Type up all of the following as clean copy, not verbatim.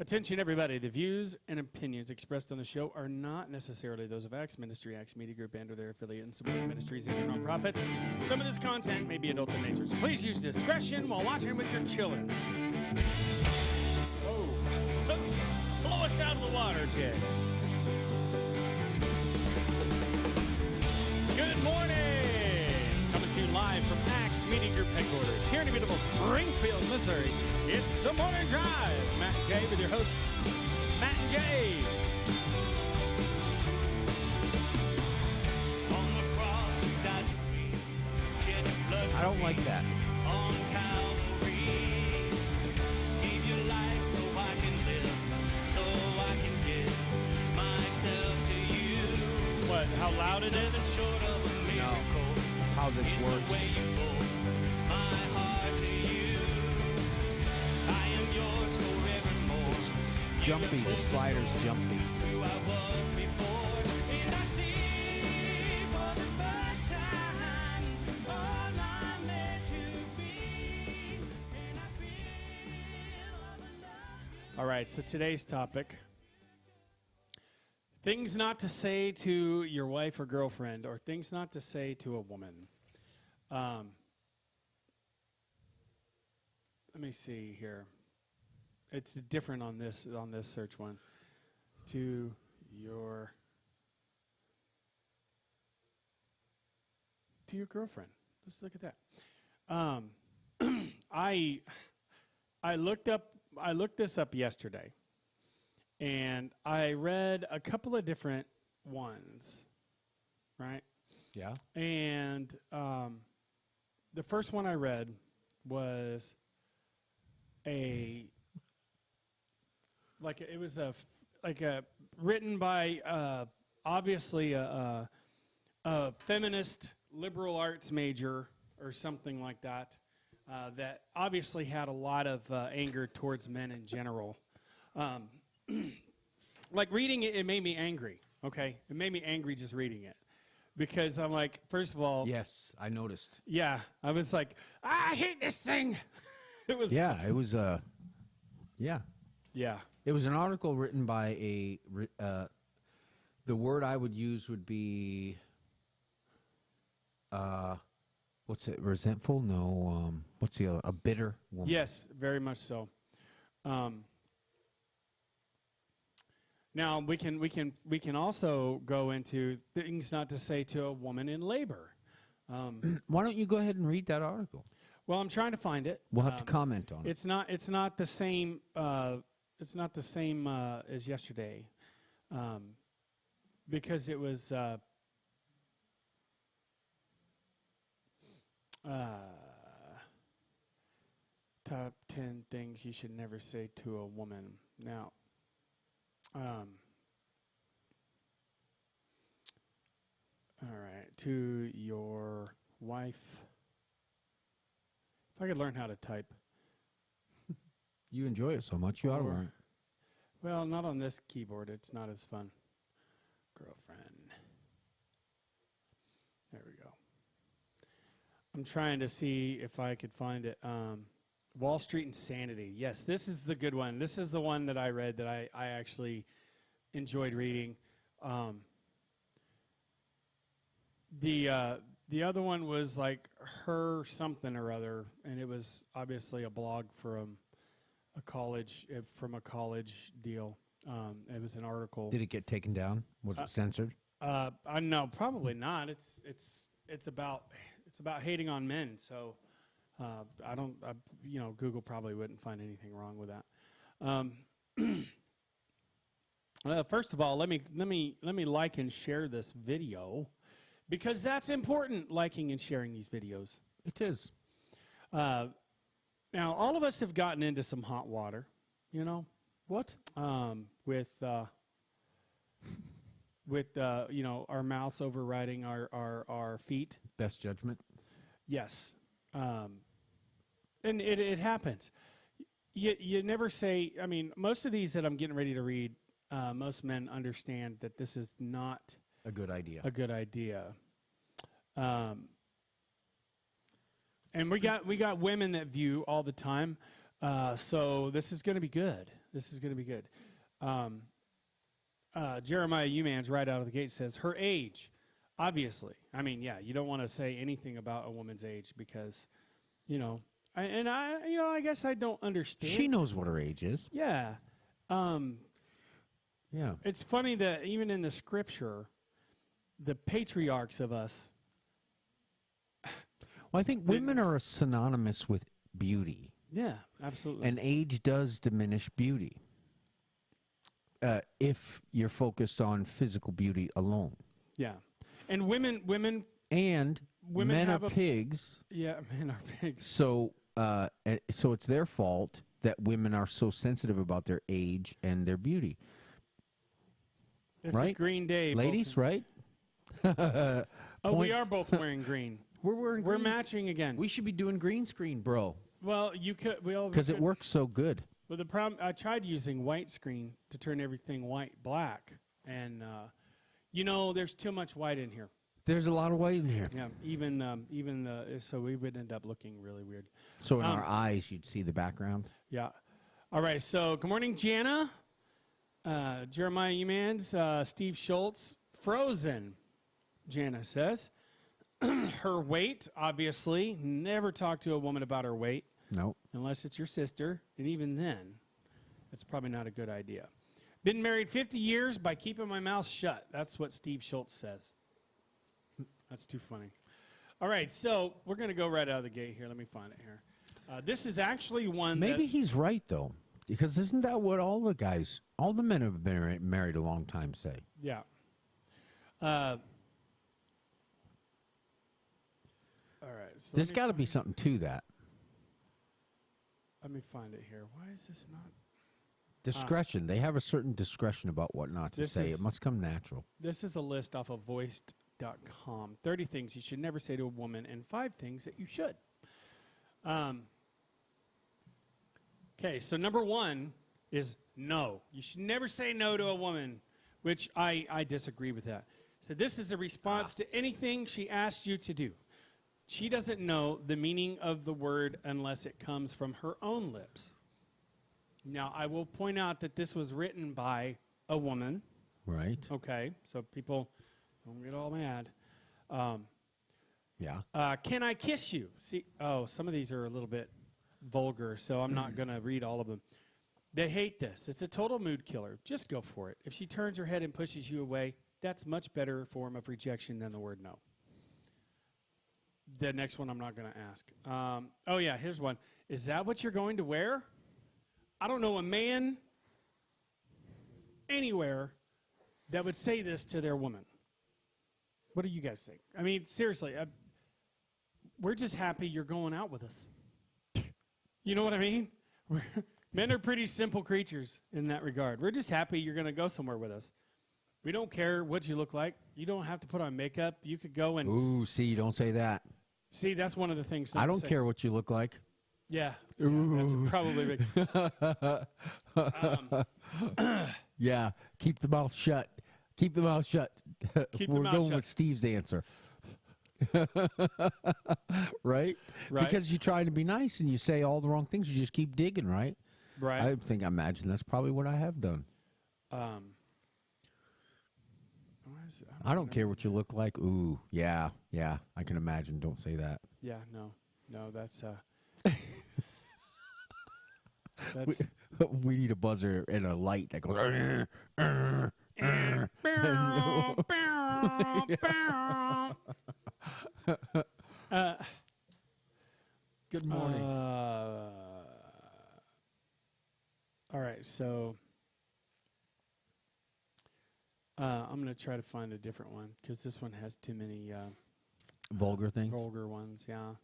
Attention, everybody. The views and opinions expressed on the show are not necessarily those of Acts Ministry, Acts Media Group, and or their affiliate and supporting ministries and their nonprofits. Some of this content may be adult in nature, so please use discretion while watching with your chillins. Oh, blow us out of the water, Jay. Good morning. Coming to you live from Acts Media Group headquarters here in beautiful Springfield, Missouri. It's the Morning Drive. Matt and Jay with your hosts, Matt and Jay. On the cross you died for me, shed your blood for I don't like that. on Calvary. Gave your life so I can live, so I can give myself to you. What, how loud it is? Nothing short of a miracle. How this It's works. the way you pull my heart to you. I am yours forevermore. It's jumpy. The slider's jumpy. Who I was before, and I see for the first time all I'm meant to be, and I feel all the love. All right, so today's topic. Things not to say to your wife or girlfriend, or things not to say to a woman. Let me see here. It's different on this search one. To your girlfriend. Let's look at that. I looked this up yesterday. And I read a couple of different ones, right? Yeah. And the first one I read was written by obviously a feminist liberal arts major or something like that, that obviously had a lot of anger towards men in general. Like reading it, it made me angry. Okay, it made me angry just reading it because I'm like, first of all, Yes, I noticed. yeah, I was like, I hate this thing. It was, Yeah, it was yeah. yeah, It was an article written by the word I would use would be what's it? Resentful? No, what's the other? A bitter woman. yes, very much so. Now we can also go into things not to say to a woman in labor. Why don't you go ahead and read that article? Well, I'm trying to find it. We'll have to comment on it. It's not the same. It's not the same as yesterday, because it was top 10 things you should never say to a woman. Now, all right, to your wife. If I could learn how to type. You enjoy it so much, you ought to learn. Well, not on this keyboard. It's not as fun. Girlfriend. There we go. I'm trying to see if I could find it. Wall Street Insanity. Yes, this is the good one. This is the one that I read that I actually enjoyed reading. The other one was like her something or other, and it was obviously a blog from a college deal. It was an article. Did it get taken down? Was it censored? No, probably not. It's about hating on men. So Google probably wouldn't find anything wrong with that. First of all, let me like and share this video because that's important. Liking and sharing these videos. It is. Now, all of us have gotten into some hot water. You know What? with our mouths overriding our feet. Best judgment. Yes. And it happens. You never say, I mean, most of these that I'm getting ready to read, most men understand that this is not A good idea. a good idea. And we got women that view all the time. So this is going to be good. This is going to be good. Jeremiah Umans right out of the gate says her age. Obviously, I mean, yeah, you don't want to say anything about a woman's age because, I guess I don't understand. She knows what her age is. Yeah. Yeah. It's funny that even in the scripture, the patriarchs of us. Well, I think women are synonymous with beauty. Yeah, absolutely. And age does diminish beauty if you're focused on physical beauty alone. Yeah. And women And Women men have are pigs. Yeah, men are pigs. So it's their fault that women are so sensitive about their age and their beauty. It's right? a green day. Ladies, right? Oh, we Points. are both wearing green. We're We're matching again. We should be doing green screen, bro. Well, you could. Because it works so good. Well, the problem, I tried using white screen to turn everything white black, and there's too much white in here. There's a lot of white in here. Yeah, so we would end up looking really weird. So in our eyes, you'd see the background. Yeah. All right. So good morning, Jana, Jeremiah Umans, Steve Schultz, Frozen. Jana says her weight. Obviously, never talk to a woman about her weight. Nope. Unless it's your sister, and even then, it's probably not a good idea. Been married 50 years by keeping my mouth shut. That's what Steve Schultz says. That's too funny. All right, so we're going to go right out of the gate here. Let me find it here. This is actually one Maybe he's right, though. Because isn't that what all the men who have been married a long time say? Yeah. All right. So There's got to be something to that. Let me find it here. Why is this not? Discretion. They have a certain discretion about what not to say. It must come natural. This is a list off of voiced.com. 30 things you should never say to a woman and 5 things that you should. Okay, so number 1 is no. You should never say no to a woman, which I disagree with that. So this is a response to anything she asks you to do. She doesn't know the meaning of the word unless it comes from her own lips. Now, I will point out that this was written by a woman. Right. Okay, so people don't get all mad. Yeah. Can I kiss you? See, some of these are a little bit vulgar, so I'm not going to read all of them. They hate this. It's a total mood killer. Just go for it. If she turns her head and pushes you away, that's much better form of rejection than the word no. The next one I'm not going to ask. Here's one. Is that what you're going to wear? I don't know a man anywhere that would say this to their woman. What do you guys think? I mean, seriously, we're just happy you're going out with us. You know what I mean? Men are pretty simple creatures in that regard. We're just happy you're going to go somewhere with us. We don't care what you look like. You don't have to put on makeup. You could go and... Ooh, see, don't say that. See, that's one of the things... I don't care what you look like. Yeah. That's probably big. Yeah, keep the mouth shut. Keep the mouth shut. We're going with Steve's answer. Right? Because you're trying to be nice and you say all the wrong things. You just keep digging, right? Right. I imagine that's probably what I have done. I don't care what you look like. Ooh, yeah, I can imagine. Don't say that. Yeah, no, that's we need a buzzer and a light that goes. Good morning. All right, so I'm going to try to find a different one because this one has too many vulgar things. Vulgar ones, yeah.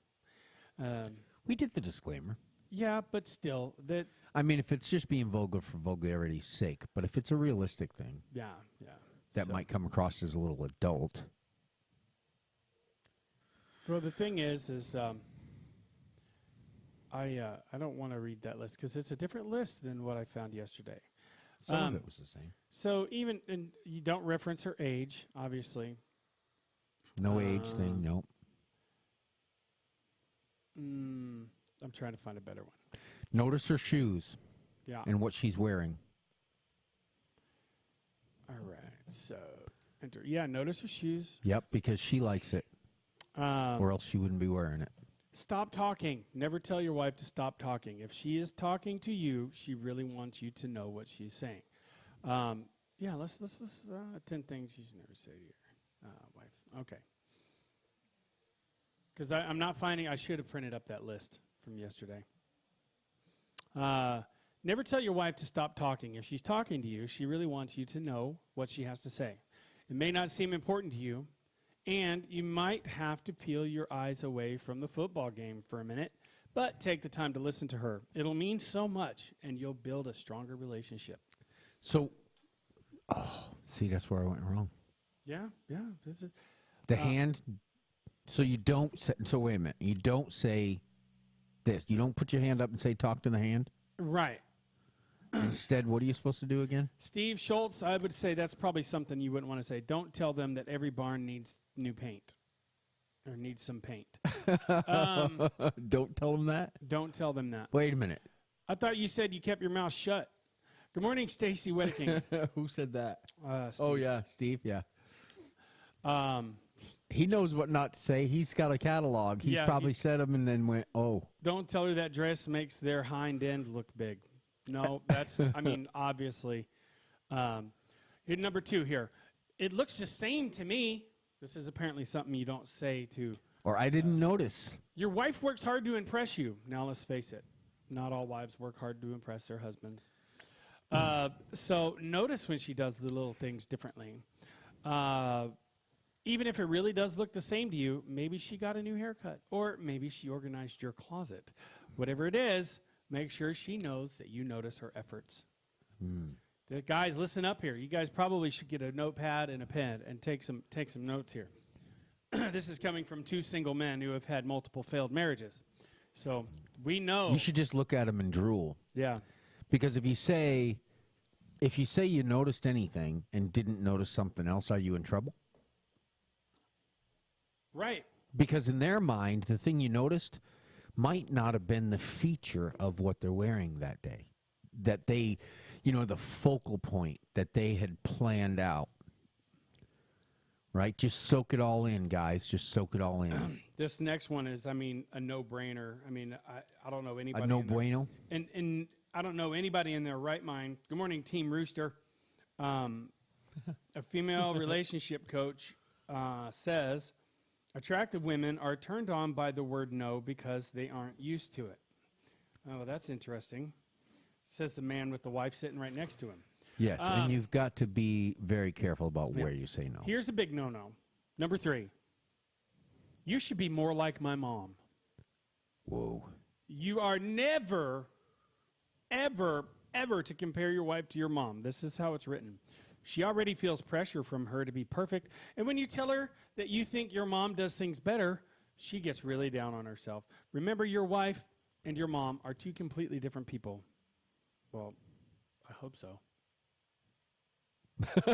We did the disclaimer. Yeah, but still, that. I mean, if it's just being vulgar for vulgarity's sake, but if it's a realistic thing, yeah, that might come across as a little adult. Well, the thing is I don't want to read that list because it's a different list than what I found yesterday. Some of it was the same. So and you don't reference her age, obviously. No age thing, nope. I'm trying to find a better one. Notice her shoes. Yeah. and what she's wearing. All right. So, enter. Yeah, notice her shoes. Yep, because she likes it, or else she wouldn't be wearing it. Stop talking. Never tell your wife to stop talking. If she is talking to you, she really wants you to know what she's saying. Yeah, let's 10 things you should never say to your wife. Okay. Because I'm not finding, I should have printed up that list from yesterday. Never tell your wife to stop talking. If she's talking to you, she really wants you to know what she has to say. It may not seem important to you, and you might have to peel your eyes away from the football game for a minute, but take the time to listen to her. It'll mean so much, and you'll build a stronger relationship. So, see, that's where I went wrong. Yeah. This is, The hand. So you don't say, so wait a minute. You don't say this. You don't put your hand up and say, talk to the hand. right. Instead, what are you supposed to do again? Steve Schultz, I would say that's probably something you wouldn't want to say. Don't tell them that every barn needs new paint or needs some paint. Don't tell them that? Don't tell them that. Wait a minute. I thought you said you kept your mouth shut. Good morning, Stacy Whittaking. Who said that? Steve. Oh, yeah, Steve, yeah. He knows what not to say. He's got a catalog. He's probably said them and then went, oh. Don't tell her that dress makes their hind end look big. No, that's, I mean, obviously. Here, number 2 here. It looks the same to me. This is apparently something you don't say to. Or I didn't notice. Your wife works hard to impress you. Now, let's face it. Not all wives work hard to impress their husbands. So notice when she does the little things differently. Even if it really does look the same to you, maybe she got a new haircut, or maybe she organized your closet. Whatever it is, make sure she knows that you notice her efforts. The guys, listen up here. You guys probably should get a notepad and a pen and take some notes here. This is coming from 2 single men who have had multiple failed marriages. So we know. You should just look at him and drool. Yeah. Because if you say you noticed anything and didn't notice something else, are you in trouble? Right. Because in their mind, the thing you noticed might not have been the feature of what they're wearing that day. That they, the focal point that they had planned out. Right? Just soak it all in, guys. Just soak it all in. This next one is, a no-brainer. I don't know anybody. A no bueno? And I don't know anybody in their right mind. Good morning, Team Rooster. A female relationship coach says, attractive women are turned on by the word no because they aren't used to it. Oh, that's interesting. Says the man with the wife sitting right next to him. Yes, and you've got to be very careful about where you say no. Here's a big no-no. Number 3. You should be more like my mom. Whoa. You are never, ever, ever to compare your wife to your mom. This is how it's written. She already feels pressure from her to be perfect. And when you tell her that you think your mom does things better, she gets really down on herself. Remember, your wife and your mom are 2 completely different people. Well, I hope so.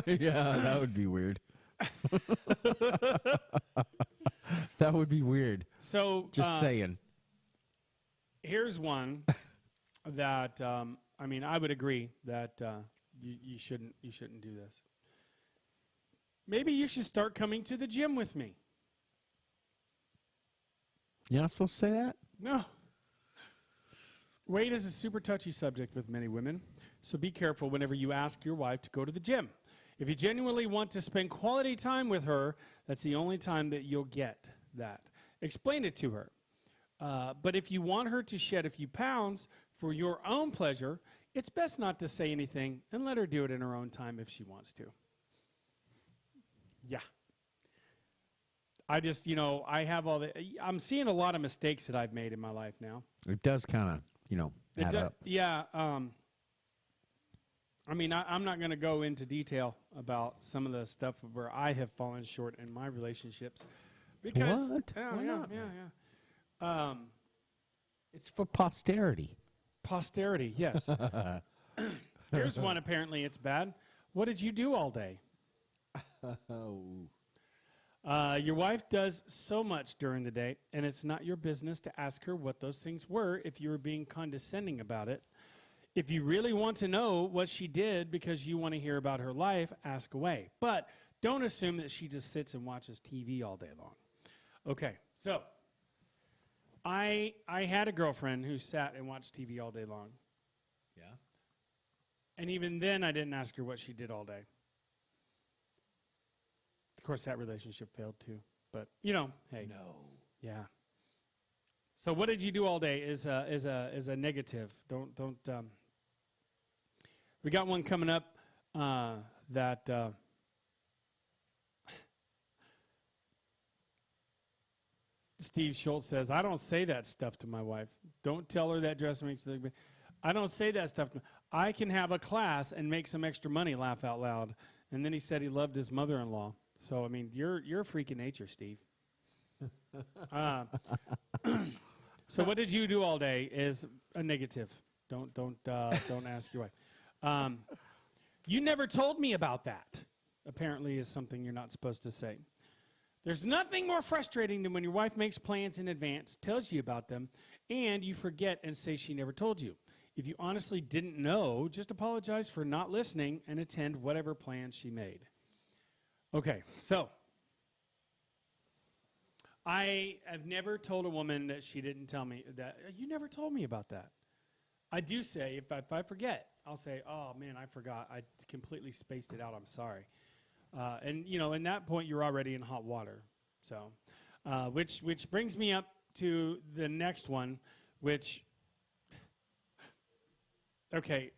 Yeah, that would be weird. That would be weird. So, just saying. Here's one that I would agree that you shouldn't do this. Maybe you should start coming to the gym with me. You're not supposed to say that? No. Weight is a super touchy subject with many women, so be careful whenever you ask your wife to go to the gym. If you genuinely want to spend quality time with her, that's the only time that you'll get that. Explain it to her. But if you want her to shed a few pounds for your own pleasure, it's best not to say anything and let her do it in her own time if she wants to. Yeah. I just, I have I'm seeing a lot of mistakes that I've made in my life now. It does kind of, add up. Yeah. I'm not going to go into detail about some of the stuff where I have fallen short in my relationships. Because, What? Why not? Yeah. It's for posterity. Posterity, yes. Here's one, apparently it's bad. What did you do all day? Your wife does so much during the day, and it's not your business to ask her what those things were if you were being condescending about it. If you really want to know what she did because you want to hear about her life, ask away. But don't assume that she just sits and watches TV all day long. Okay, so I had a girlfriend who sat and watched TV all day long. Yeah. And even then, I didn't ask her what she did all day. Of course, that relationship failed too. But, you know, hey. No. Yeah. So what did you do all day is a negative. Don't. We got one coming up that Steve Schultz says, I don't say that stuff to my wife. Don't tell her that dress makes you look. I don't say that stuff. I can have a class and make some extra money, laugh out loud. And then he said he loved his mother-in-law. So I mean, you're a freak of nature, Steve. So what did you do all day is a negative. Don't ask your wife. You never told me about that. Apparently, is something you're not supposed to say. There's nothing more frustrating than when your wife makes plans in advance, tells you about them, and you forget and say she never told you. If you honestly didn't know, just apologize for not listening and attend whatever plans she made. Okay, so I have never told a woman that she didn't tell me that. You never told me about that. I do say, if I forget, I'll say, oh, man, I forgot. I completely spaced it out. I'm sorry. And, you know, in that point, you're already in hot water. So, which brings me up to the next one, which, okay,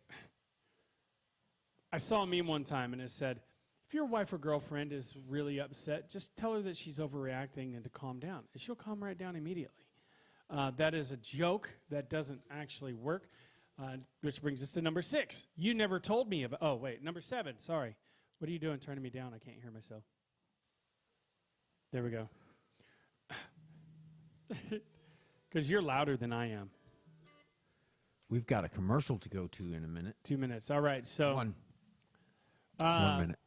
I saw a meme one time, and it said, if your wife or girlfriend is really upset, just tell her that she's overreacting and to calm down. And she'll calm right down immediately. That is a joke. That doesn't actually work. Which brings us to number 6. You never told me about, oh, wait, number 7, sorry. What are you doing turning me down? I can't hear myself. There we go. Because you're louder than I am. We've got a commercial to go to in a minute. 2 minutes. All right. So 1 minute.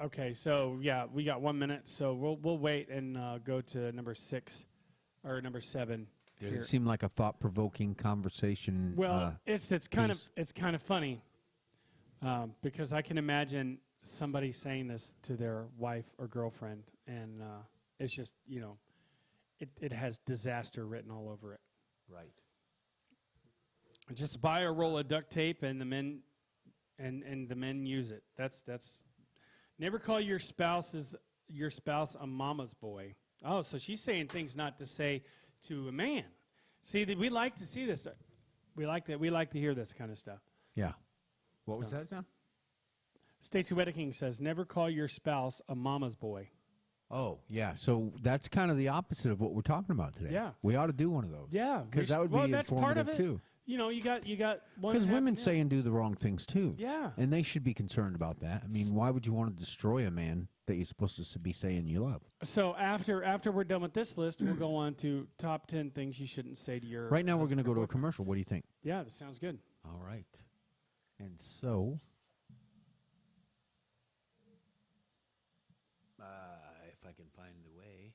Okay. So yeah, we got 1 minute. So we'll wait and go to number 6 or number 7. Did it seem like a thought-provoking conversation? Well, it's kind of funny because I can imagine somebody saying this to their wife or girlfriend, and it's just, you know, it has disaster written all over it. Right. Just buy a roll of duct tape, and the men use it. That's never call your spouse a mama's boy. Oh, so she's saying things not to say to a man. See, we like to see this. We like to hear this kind of stuff. Yeah. What was that, John? Stacy Wedeking says, never call your spouse a mama's boy. Oh, yeah. So that's kind of the opposite of what we're talking about today. Yeah. We ought to do one of those. Yeah. Because that would be that's part of informative, it. too. You know, you got one. Because women say and do the wrong things, too. Yeah. And they should be concerned about that. I mean, why would you want to destroy a man that you're supposed to be saying you love? So after we're done with this list, we'll go on to top 10 things you shouldn't say to your Right now, we're going to go to a commercial. What do you think? Yeah, that sounds good. All right. And so, if I can find the way.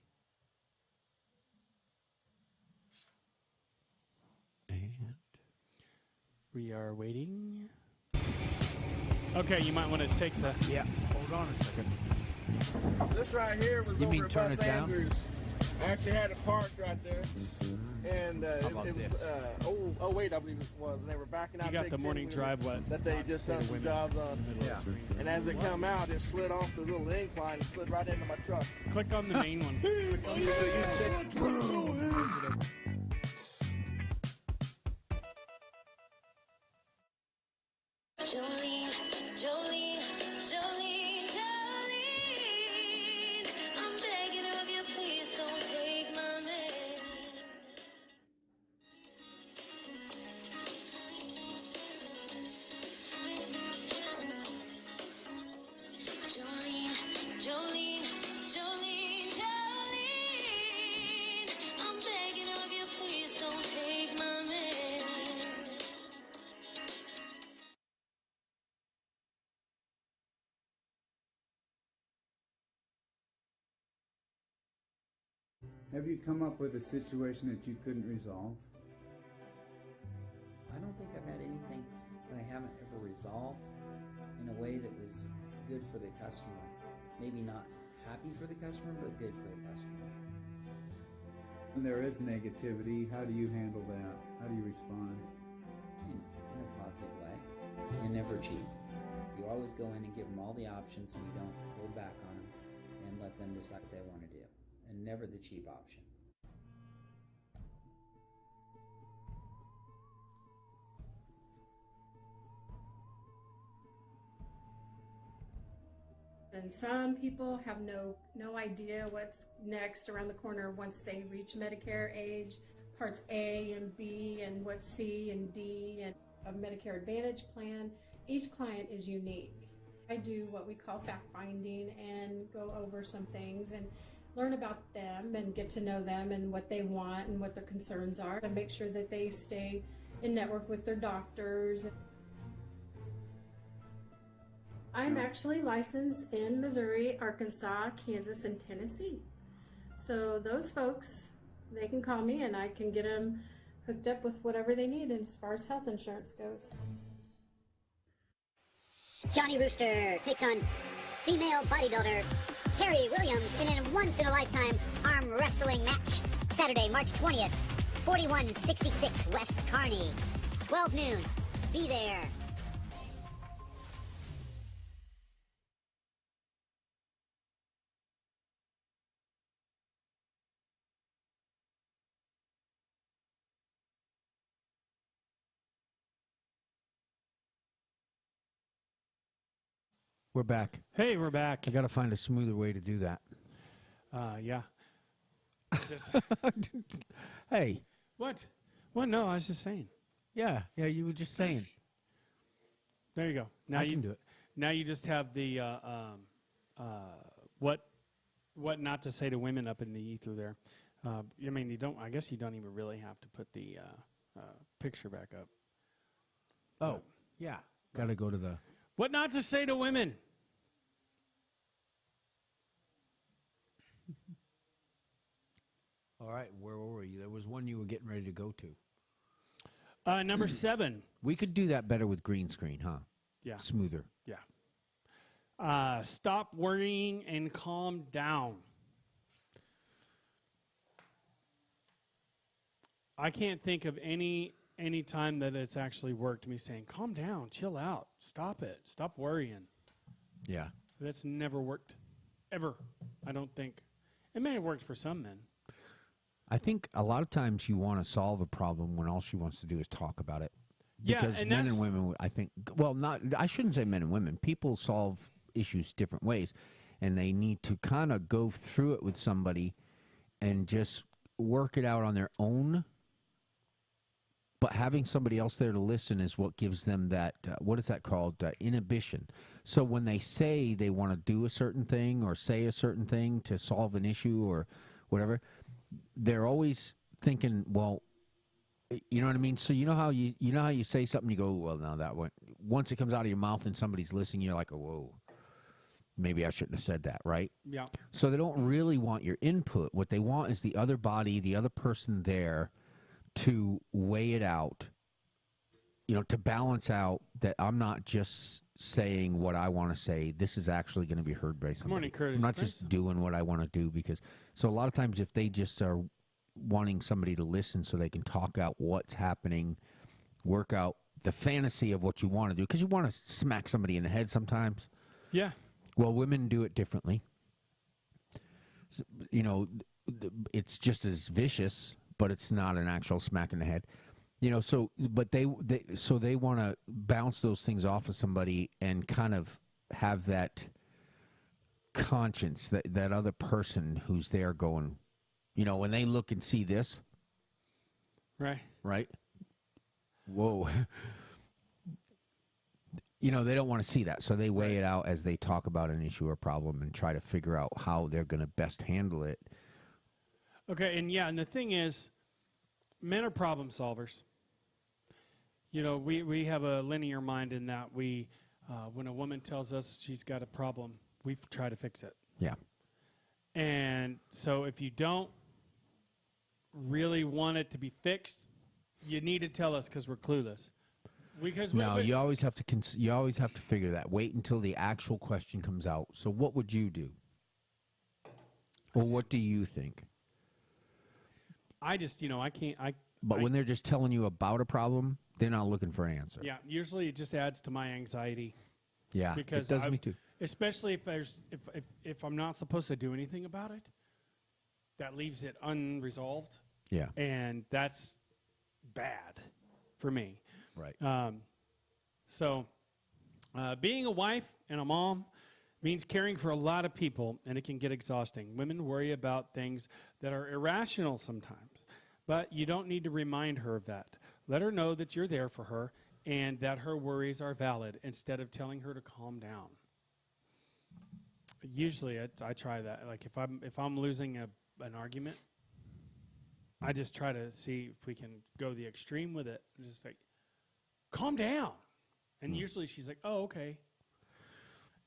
And We are waiting. Okay, you might want to take the... yeah, hold on a second. This right here was You over mean at turn Bus it down? Andrews. I actually had it parked right there. And about it was, this? 08, I believe it was. And they were backing out You got big the morning 10-wheeler drive, what? that they Not just say done to some women. jobs on. Yeah. And as it come out, it slid off the little incline and slid right into my truck. Click on the main one. Jolene, Jolene, Jolene, Jolene, I'm begging of you, please don't take my man. Jolene, Jolene, Jolene, Jolene, I'm begging of you, please don't take my man. Have you come up with a situation that you couldn't resolve? think I've had anything that I haven't ever resolved in a way that was good for the customer. Maybe not happy for the customer, but good for the customer. When there is negativity, how do you handle that? How do you respond? In a positive way. And never cheat. You always go in and give them all the options, and you don't hold back on them and let them decide what they want to do. And never the cheap option. And some people have no idea what's next around the corner once they reach Medicare age, parts A and B and what's C and D and a Medicare Advantage plan. Each client is unique. I do what we call fact finding and go over some things and learn about them and get to know them and what they want and what their concerns are, and make sure that they stay in network with their doctors. I'm actually licensed in Missouri, Arkansas, Kansas, and Tennessee. So those folks, they can call me and I can get them hooked up with whatever they need as far as health insurance goes. Johnny Rooster takes on female bodybuilder Terry Williams in a once-in-a-lifetime arm wrestling match. Saturday, March 20th, 4166 West Kearney. 12 noon. Be there. We're back. Hey, we're back. I got to find a smoother way to do that. Yeah. Just- Hey. what? Well, no, I was just saying. Yeah, you were just saying. There you go. Now I you can do it. Now you just have the what not to say to women up in the ether there. I mean, you don't. I guess you don't even really have to put the picture back up. Oh, yeah. Got to go to the... What not to say to women. All right, where were you? There was one you were getting ready to go to. Number 7. We could do that better with green screen, huh? Yeah. Smoother. Yeah. Stop worrying and calm down. I can't think of any time that it's actually worked, me saying, calm down, chill out, stop it, stop worrying. Yeah. That's never worked. Ever. I don't think. It may have worked for some men. I think a lot of times you want to solve a problem when all she wants to do is talk about it. Yeah, Because and men that's- and women, I think, well, I shouldn't say men and women. People solve issues different ways, and they need to kind of go through it with somebody and just work it out on their own. But having somebody else there to listen is what gives them that, what is that called, inhibition. So when they say they want to do a certain thing or say a certain thing to solve an issue or whatever, they're always thinking, well, you know what I mean? So you know how you say something, you go, well, no, that one. Once it comes out of your mouth and somebody's listening, you're like, oh, whoa, maybe I shouldn't have said that, right? Yeah. So they don't really want your input. What they want is the other body, the other person there to weigh it out, to balance out that I'm not just saying what I want to say. This is actually going to be heard by somebody. Morning, Curtis I'm not Prince. just doing what I want to do so a lot of times if they just are wanting somebody to listen so they can talk out what's happening, work out the fantasy of what you want to do, because you want to smack somebody in the head sometimes. Yeah. Well, women do it differently. So, it's just as vicious, but it's not an actual smack in the head. But they want to bounce those things off of somebody and kind of have that conscience, that other person who's there going, when they look and see this, right? Whoa. They don't want to see that. So they weigh it out as they talk about an issue or problem and try to figure out how they're going to best handle it. Okay, and the thing is, men are problem solvers. We have a linear mind in that we, when a woman tells us she's got a problem, we try to fix it. Yeah. And so if you don't really want it to be fixed, you need to tell us because we're clueless. Because No, you always have to you always have to figure that. Wait until the actual question comes out. So what would you do? Or what do you think? I just, I can't. But when they're just telling you about a problem, they're not looking for an answer. Yeah, usually it just adds to my anxiety. Yeah, Because it does me too. Especially if I'm not supposed to do anything about it, that leaves it unresolved, Yeah, and that's bad for me. right. Being a wife and a mom means caring for a lot of people, and it can get exhausting. Women worry about things that are irrational sometimes, but you don't need to remind her of that. Let her know that you're there for her and that her worries are valid instead of telling her to calm down. Usually, I try that. Like if I'm losing an argument, I just try to see if we can go the extreme with it. Just like, calm down. And usually she's like, oh, okay.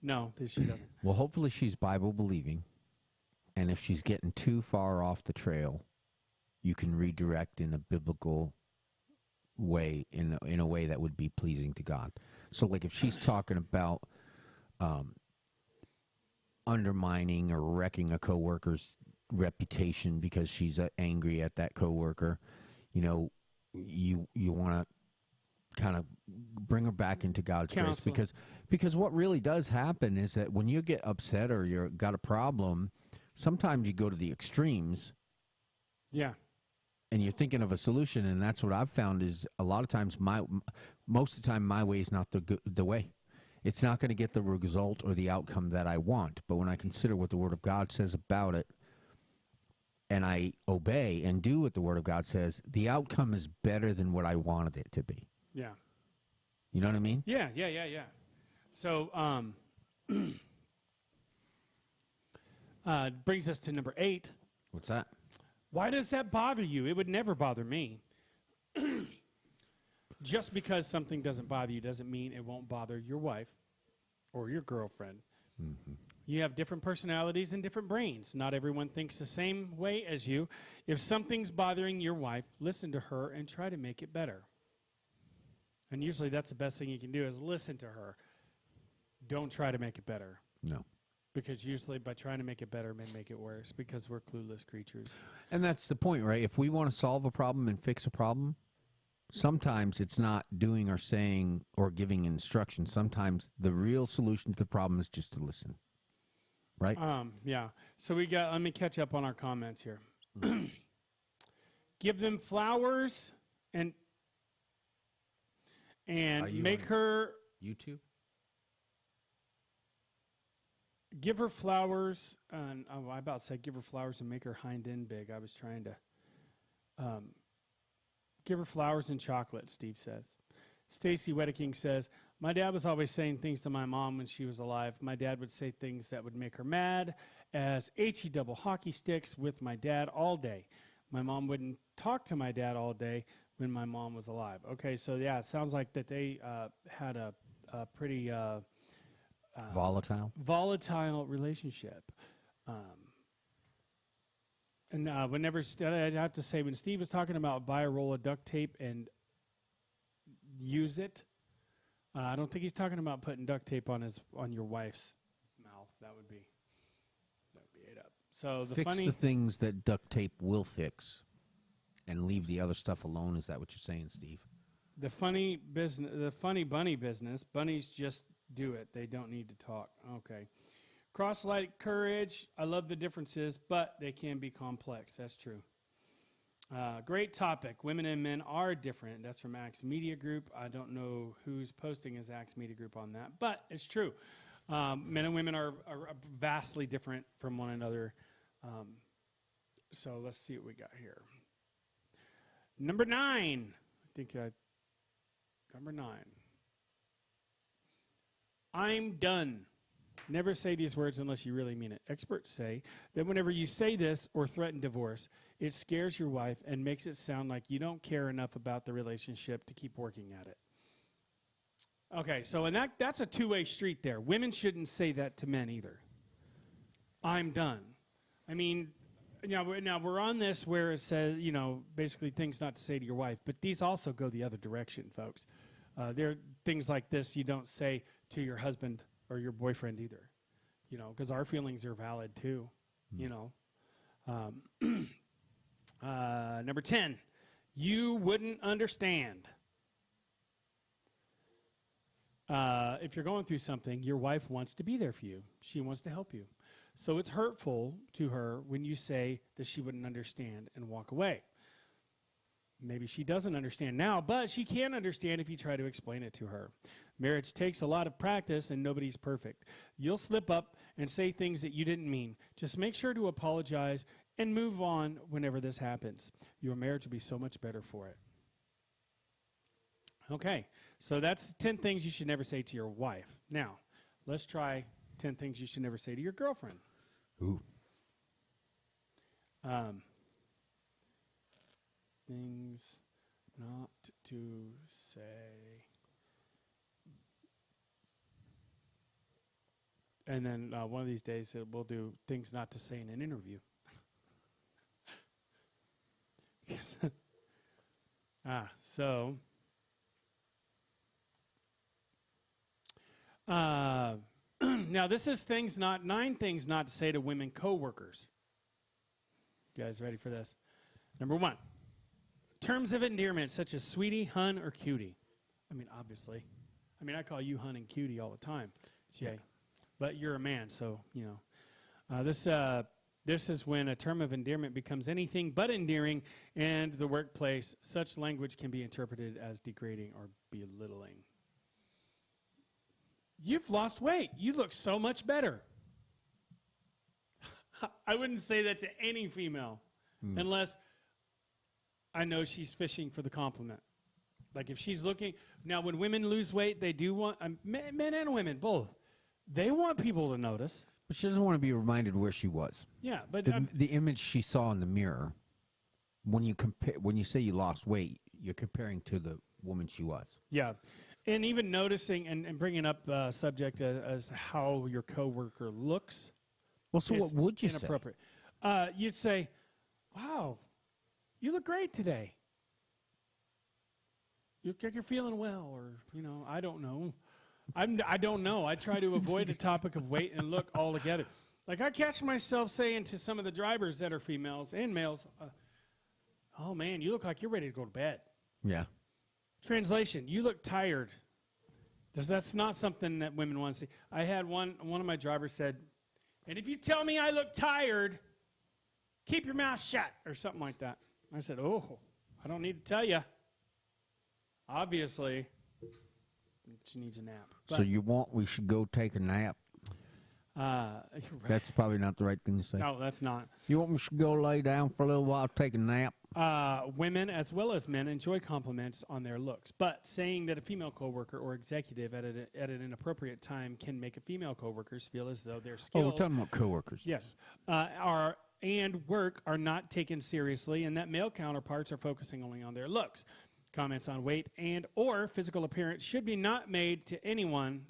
No, she doesn't. Well, hopefully she's Bible believing, and if she's getting too far off the trail, you can redirect in a biblical way, in a way that would be pleasing to God. So, like if she's talking about undermining or wrecking a coworker's reputation because she's angry at that coworker, you want to kind of bring her back into God's grace, because what really does happen is that when you get upset or you've got a problem, sometimes you go to the extremes. Yeah. And you're thinking of a solution, and that's what I've found is a lot of times most of the time my way is not the way. It's not going to get the result or the outcome that I want. But when I consider what the Word of God says about it, and I obey and do what the Word of God says, the outcome is better than what I wanted it to be. Yeah. You know what I mean? Yeah. So, brings us to number 8. What's that? Why does that bother you? It would never bother me. Just because something doesn't bother you doesn't mean it won't bother your wife or your girlfriend. Mm-hmm. You have different personalities and different brains. Not everyone thinks the same way as you. If something's bothering your wife, listen to her and try to make it better. And usually that's the best thing you can do is listen to her. Don't try to make it better. No. Because usually by trying to make it better, may make it worse because we're clueless creatures. And that's the point, right? If we want to solve a problem and fix a problem, sometimes it's not doing or saying or giving instructions. Sometimes the real solution to the problem is just to listen. Right? Yeah. So let me catch up on our comments here. Give them flowers and make her YouTube? give her flowers, and I about said give her flowers and make her hind end big. I was trying to give her flowers and chocolate, Steve says. Stacy Wedeking says, my dad was always saying things to my mom when she was alive. My dad would say things that would make her mad as HE double hockey sticks with my dad all day. My mom wouldn't talk to my dad all day when my mom was alive. Okay, so yeah, it sounds like that they had a pretty volatile relationship. And whenever I'd have to say, when Steve was talking about buy a roll of duct tape and use it, I don't think he's talking about putting duct tape on your wife's mouth. That would be 8 up. So Fix the things that duct tape will fix, and leave the other stuff alone. Is that what you're saying, Steve? The funny bunny business. Bunnies just do it. They don't need to talk. Okay. Cross-light courage. I love the differences, but they can be complex. That's true. Great topic. Women and men are different. That's from Axe Media Group. I don't know who's posting as Axe Media Group on that, but it's true. Men and women are vastly different from one another. So let's see what we got here. Number 9. Number 9. I'm done. Never say these words unless you really mean it. Experts say that whenever you say this or threaten divorce, it scares your wife and makes it sound like you don't care enough about the relationship to keep working at it. Okay, so and that's a two-way street there. Women shouldn't say that to men either. I'm done. I mean, now we're on this where it says, basically things not to say to your wife, but these also go the other direction, folks. There are things like this you don't say to your husband or your boyfriend either, you know, because our feelings are valid too, you know. Number 10, you wouldn't understand. If you're going through something, your wife wants to be there for you. She wants to help you. So it's hurtful to her when you say that she wouldn't understand and walk away. Maybe she doesn't understand now, but she can understand if you try to explain it to her. Marriage takes a lot of practice, and nobody's perfect. You'll slip up and say things that you didn't mean. Just make sure to apologize and move on whenever this happens. Your marriage will be so much better for it. Okay, so that's 10 things you should never say to your wife. Now, let's try 10 things you should never say to your girlfriend. Ooh. Things not to say. And then one of these days we'll do things not to say in an interview. So now this is 9 things not to say to women coworkers. You guys ready for this? Number 1, terms of endearment such as sweetie, hun, or cutie. I mean, obviously. I mean, I call you hun and cutie all the time, Jay. Yeah. But you're a man, so, you know. This is when a term of endearment becomes anything but endearing, and the workplace, such language can be interpreted as degrading or belittling. You've lost weight. You look so much better. I wouldn't say that to any female unless I know she's fishing for the compliment. Like if she's looking, now when women lose weight, they do want, men and women, both, they want people to notice. But she doesn't want to be reminded where she was. Yeah, but the image she saw in the mirror, when you say you lost weight, you're comparing to the woman she was. Yeah, and even noticing and bringing up the subject as how your coworker looks. Well, so what would you say? Inappropriate. You'd say, "Wow, you look great today. You look like you're feeling well," or I don't know. I don't know. I try to avoid the topic of weight and look altogether. Like I catch myself saying to some of the drivers that are females and males, "Oh man, you look like you're ready to go to bed." Yeah. Translation: you look tired. That's not something that women want to see. I had one of my drivers said, "And if you tell me I look tired, keep your mouth shut," or something like that. I said, "Oh, I don't need to tell you. Obviously, she needs a nap." But, so we should go take a nap? you're right. That's probably not the right thing to say. No, that's not. You want me to go lay down for a little while, take a nap? Women as well as men enjoy compliments on their looks, but saying that a female coworker or executive at an inappropriate time can make a female coworkers feel as though their skills. Oh, we're talking about coworkers. Yes, and work are not taken seriously, and that male counterparts are focusing only on their looks. Comments on weight and or physical appearance should not be made to anyone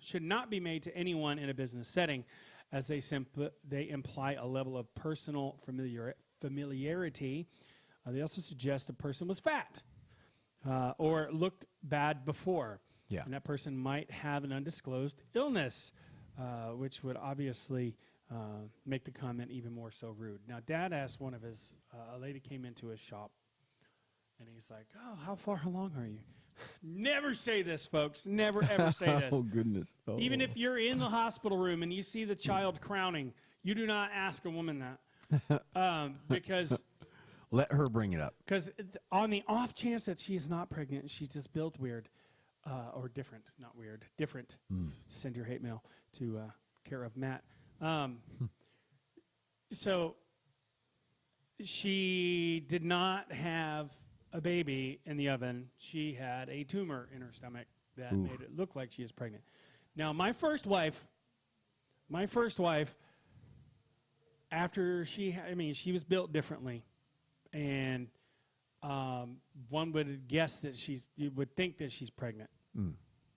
in a business setting, as they imply a level of personal familiarity. They also suggest a person was fat or looked bad before. Yeah. And that person might have an undisclosed illness, which would obviously make the comment even more so rude. Now, Dad asked a lady came into his shop, and he's like, "Oh, how far along are you?" Never say this, folks. Never, ever say this. Oh, goodness. Oh. Even if you're in the hospital room and you see the child crowning, you do not ask a woman that. Because... Let her bring it up. Because on the off chance that she is not pregnant, she's just built weird or different. Not weird, different. Send your hate mail to care of Matt. So she did not have a baby in the oven. She had a tumor in her stomach that made it look like she is pregnant. Now, my first wife, after she was built differently. And one would guess that you would think that she's pregnant,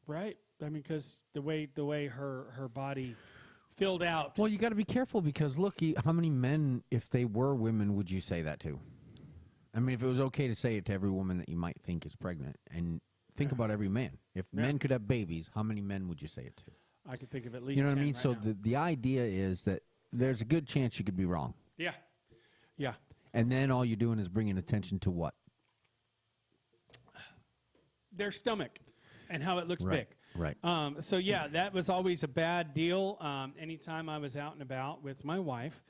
right? I mean, because the way her body filled out. Well, you got to be careful because look, how many men, if they were women, would you say that to? I mean, if it was okay to say it to every woman that you might think is pregnant, and Think about every man. If men could have babies, how many men would you say it to? I could think of at least You know what I 10 mean? right So now. the idea is that there's a good chance you could be wrong. Yeah. Yeah. And then all you're doing is bringing attention to what? Their stomach and how it looks Right. big. Right. So, yeah, that was always a bad deal. Anytime I was out and about with my wife,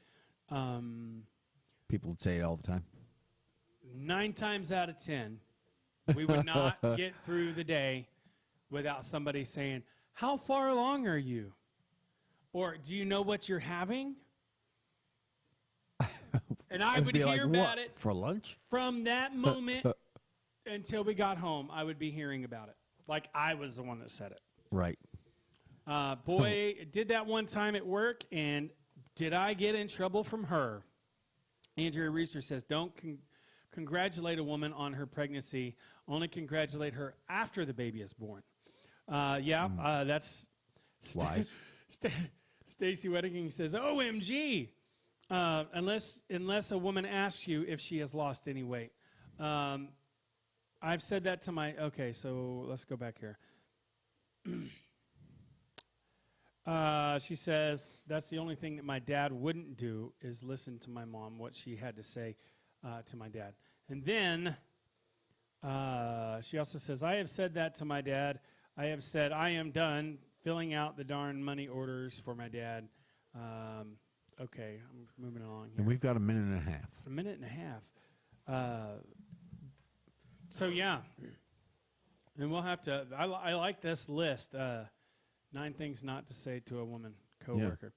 People would say it all the time. 9 times out of 10, we would not get through the day without somebody saying, "How far along are you?" Or, "Do you know what you're having?" And I would be hear like, about "What, it for lunch?" from that moment until we got home. I would be hearing about it. Like I was the one that said it. Right. Boy, did that one time at work, and did I get in trouble from her. Andrea Reister says, don't congratulate a woman on her pregnancy. Only congratulate her after the baby is born. That's Wise. Stacy Wedding says, OMG, unless a woman asks you if she has lost any weight. I've said that to my, okay, so let's go back here. She says, that's the only thing that my dad wouldn't do is listen to my mom, what she had to say to my dad. And then she also says, I have said that to my dad. I have said, I am done filling out the darn money orders for my dad. Okay, I'm moving along here. And we've got a minute and a half. A minute and a half. So, yeah. And we'll have to, I like this list. 9 things not to say to a woman coworker.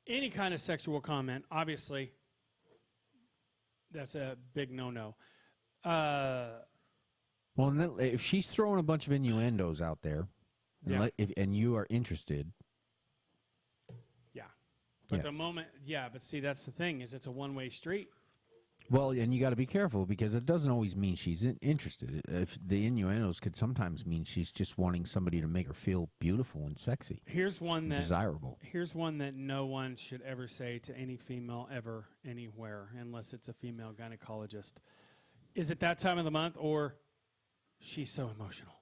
Any kind of sexual comment, obviously, that's a big no-no. Well, if she's throwing a bunch of innuendos out there, and, Yeah. and you are interested, Yeah. But Yeah. the moment, but see, that's the thing, is it's a one-way street. well, and you got to be careful because it doesn't always mean she's interested. If the innuendos could sometimes mean she's just wanting somebody to make her feel beautiful and sexy, Here's one and that desirable. Here's one that no one should ever say to any female ever, anywhere, unless it's a female gynecologist. Is it that time of the month, or she's so emotional?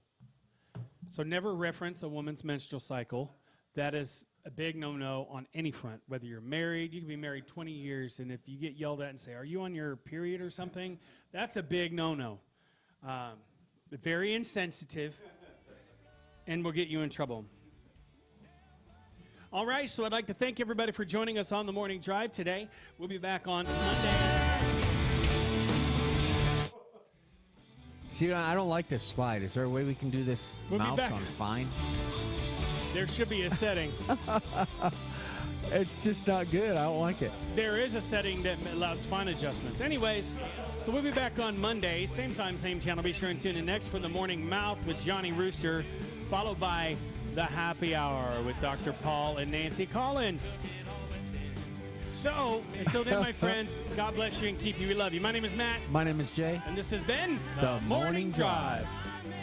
So never reference a woman's menstrual cycle. That is a big no-no on any front. Whether you're married, you can be married 20 years, and if you get yelled at and say, are you on your period or something, that's a big no-no. Very insensitive, and will get you in trouble. All right, so I'd like to thank everybody for joining us on the Morning Drive today. We'll be back on Monday. See, I don't like this slide. Is there a way we can do this We'll be mouse back. on fine? There should be a setting. It's just not good. I don't like it. There is a setting that allows fine adjustments. Anyways, so we'll be back on Monday, same time, same channel. Be sure and tune in next for the Morning Mouth with Johnny Rooster, followed by the Happy Hour with Dr. Paul and Nancy Collins. So, until then, my friends, God bless you and keep you. We love you. My name is Matt, My name is Jay. and this has been The Morning Drive. I